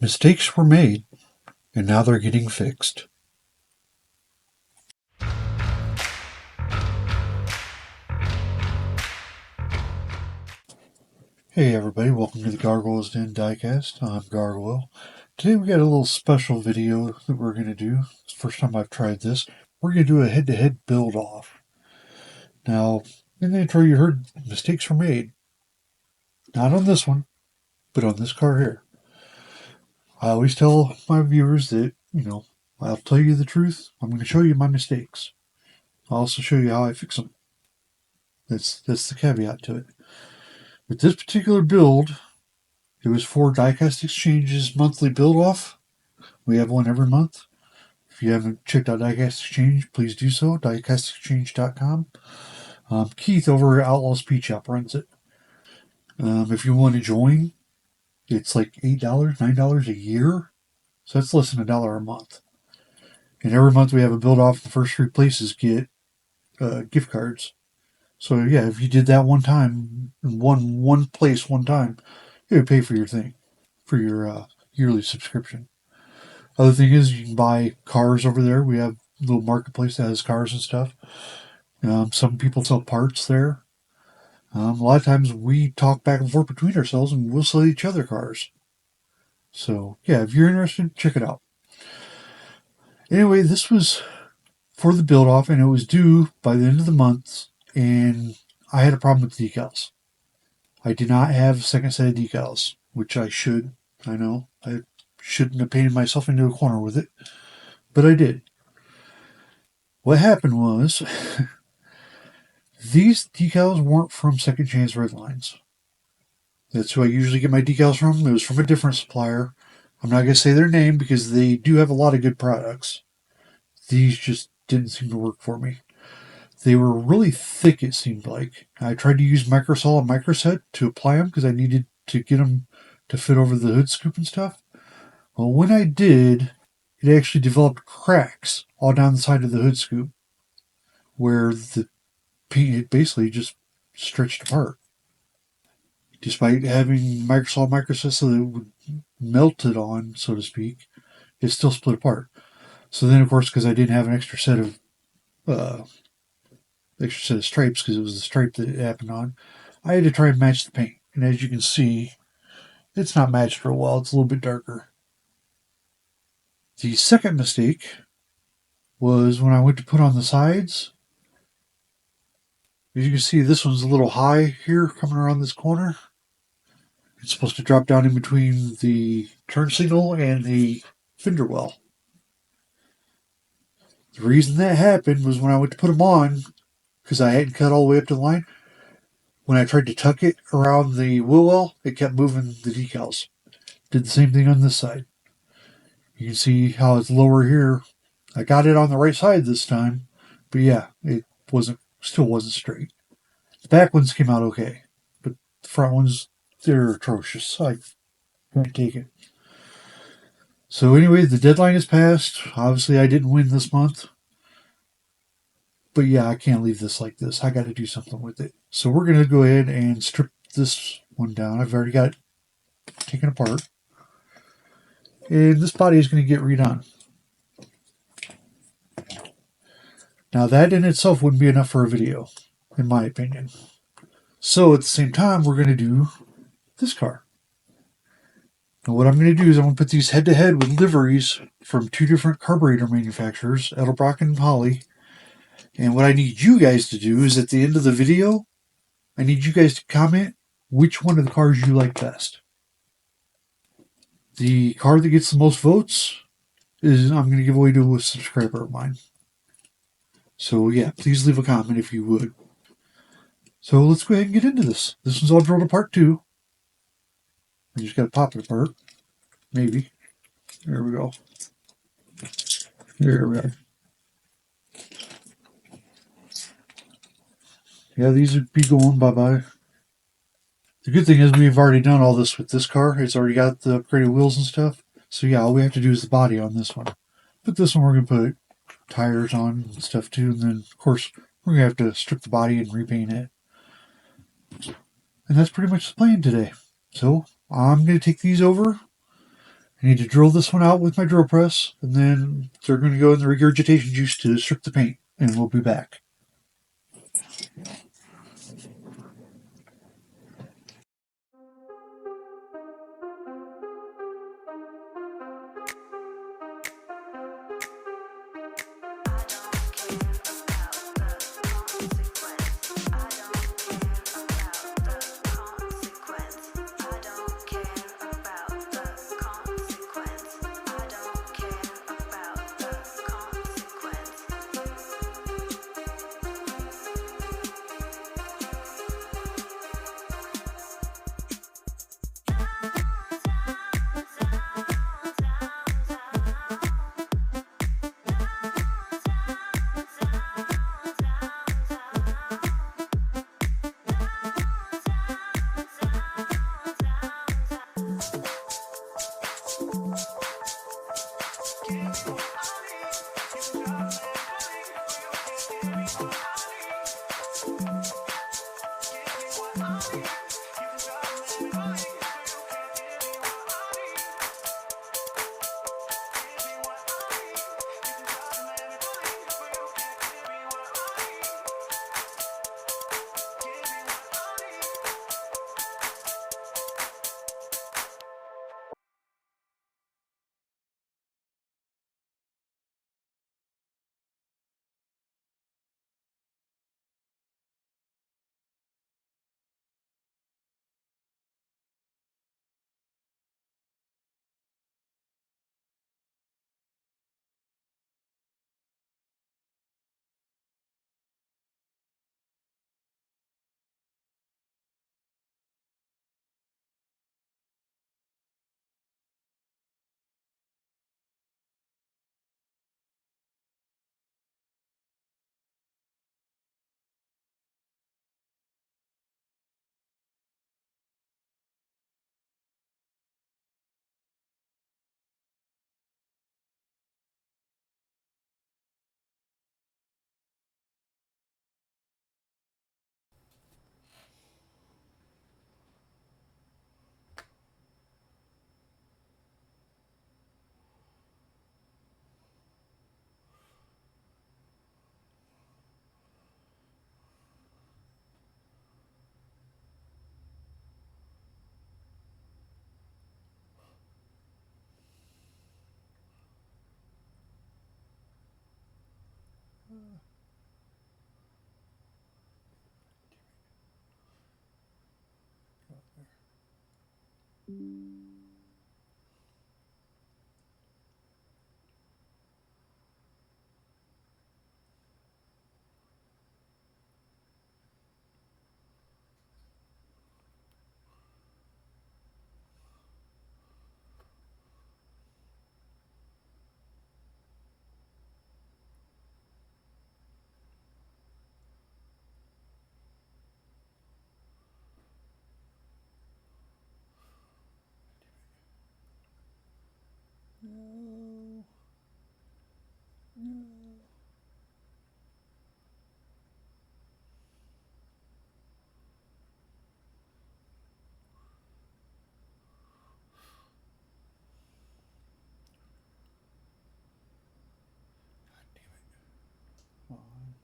Mistakes were made, and now they're getting fixed. Hey everybody, welcome to the Gargoyles Den Diecast. I'm Gargoyle. Today we got a little special video that we're going to do. It's the first time I've tried this. We're going to do a head-to-head build-off. Now, in the intro you heard mistakes were made. Not on this one, but on this car here. I always tell my viewers that, I'll tell you the truth. I'm going to show you my mistakes. I'll also show you how I fix them. That's the caveat to it. With this particular build, it was for Diecast Exchange's monthly build-off. We have one every month. If you haven't checked out Diecast Exchange, please do so. Diecastexchange.com. Keith over at Outlaws Speed Shop runs it. If you want to join, it's like $8, $9 a year. So that's less than $1 a month. And every month we have a build-off. The first three places get gift cards. So yeah, if you did that one time, one place one time, it would pay for your thing, for your yearly subscription. Other thing is you can buy cars over there. We have a little marketplace that has cars and stuff. Some people sell parts there. A lot of times we talk back and forth between ourselves and we'll sell each other cars. So yeah, if you're interested, check it out. Anyway, this was for the build-off and it was due by the end of the month, and I had a problem with the decals. I did not have a second set of decals, which I should. I know. I shouldn't have painted myself into a corner with it, but I did. What happened was, these decals weren't from Second Chance Redlines. That's who I usually get my decals from. It was from a different supplier. I'm not going to say their name because they do have a lot of good products. These just didn't seem to work for me. They were really thick, it seemed like. I tried to use microsol and microset to apply them because I needed to get them to fit over the hood scoop and stuff. Well, when I did, it actually developed cracks all down the side of the hood scoop where the paint had basically just stretched apart. Despite having microsol and microset so that it would melt it on, so to speak, it still split apart. So then, of course, because I didn't have an extra set of stripes, because it was the stripe that it happened on, I had to try and match the paint. And as you can see, it's not matched real well. It's a little bit darker. The second mistake was when I went to put on the sides. As you can see, this one's a little high here, coming around this corner. It's supposed to drop down in between the turn signal and the fender well. The reason that happened was when I went to put them on, because I hadn't cut all the way up to the line, when I tried to tuck it around the wheel well, it kept moving the decals. Did the same thing on this side. You can see how it's lower here. I got it on the right side this time, but yeah, it still wasn't straight. The back ones came out okay, but the front ones, they're atrocious. I can't take it. So anyway, the deadline is passed. Obviously, I didn't win this month. But yeah, I can't leave this like this. I got to do something with it. So we're going to go ahead and strip this one down. I've already got it taken apart. And this body is going to get redone. Now that in itself wouldn't be enough for a video, in my opinion. So at the same time, we're going to do this car. And what I'm going to do is I'm going to put these head-to-head with liveries from two different carburetor manufacturers, Edelbrock and Holley. And what I need you guys to do is at the end of the video, I need you guys to comment which one of the cars you like best. The car that gets the most votes is I'm going to give away to a subscriber of mine. So yeah, please leave a comment if you would. So let's go ahead and get into this. This one's all drilled apart too. I just got to pop it apart. Maybe. There we go. There we are. Yeah, these would be going bye-bye. The good thing is we've already done all this with this car. It's already got the upgraded wheels and stuff. So yeah, all we have to do is the body on this one. But this one we're going to put tires on and stuff too. And then, of course, we're going to have to strip the body and repaint it. And that's pretty much the plan today. So I'm going to take these over I need to drill this one out with my drill press, and then they're going to go in the regurgitation juice to strip the paint, and we'll be back. No. No. God damn it. Come on.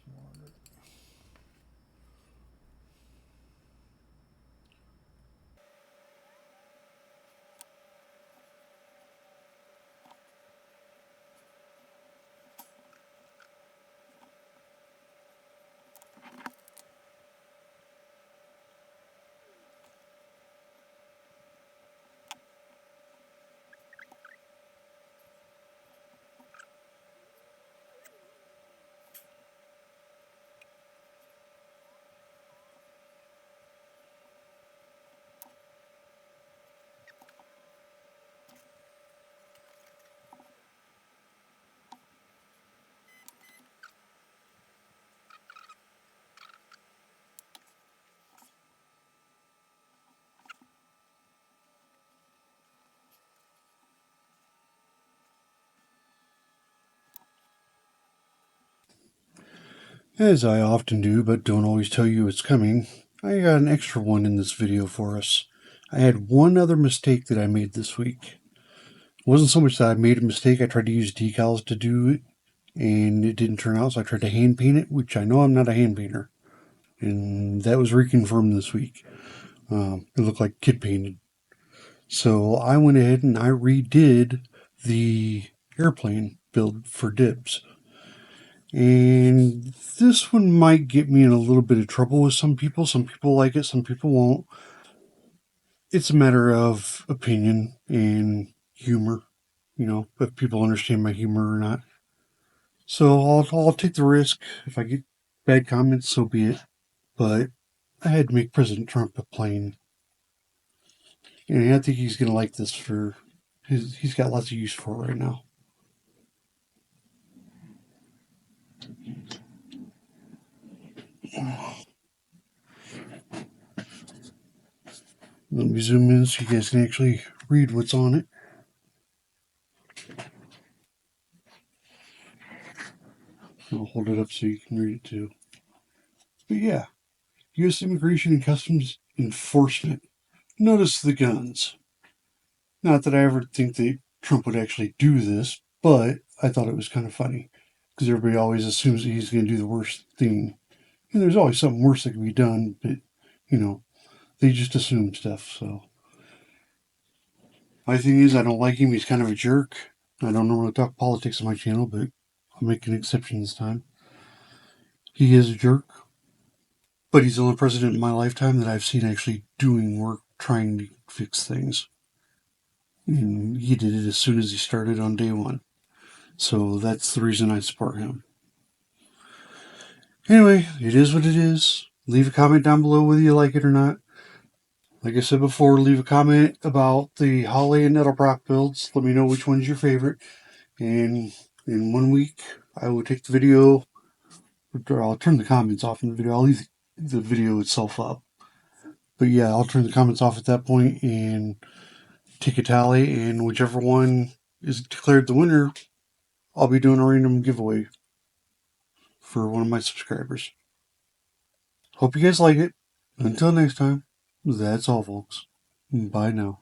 Smarter. As I often do, but don't always tell you it's coming, I got an extra one in this video for us. I had one other mistake that I made this week. It wasn't so much that I made a mistake. I tried to use decals to do it, and it didn't turn out, so I tried to hand paint it, which I know I'm not a hand painter. And that was reconfirmed this week. It looked like kid painted. So I went ahead and I redid the airplane build for dibs. And this one might get me in a little bit of trouble with some people. Some people like it, some people won't. It's a matter of opinion and humor, if people understand my humor or not. So I'll take the risk. If I get bad comments, so be it. But I had to make President Trump a plane. And I think he's going to like this he's got lots of use for it right now. Let me zoom in so you guys can actually read what's on it. I'll hold it up so you can read it too. But yeah, U.S. Immigration and Customs Enforcement. Notice the guns. Not that I ever think that Trump would actually do this, but I thought it was kind of funny because everybody always assumes that he's going to do the worst thing. And there's always something worse that can be done, but, they just assume stuff, so. My thing is, I don't like him. He's kind of a jerk. I don't normally talk politics on my channel, but I'll make an exception this time. He is a jerk, but he's the only president in my lifetime that I've seen actually doing work trying to fix things. And he did it as soon as he started on day one. So that's the reason I support him. Anyway, it is what it is. Leave a comment down below whether you like it or not. Like I said before, leave a comment about the Holley and Edelbrock builds. Let me know which one's your favorite. And in 1 week, I will take the video, or I'll turn the comments off in the video. I'll leave the video itself up. But yeah, I'll turn the comments off at that point and take a tally. And whichever one is declared the winner, I'll be doing a random giveaway for one of my subscribers. Hope you guys like it. Until next time, that's all, folks. Bye now.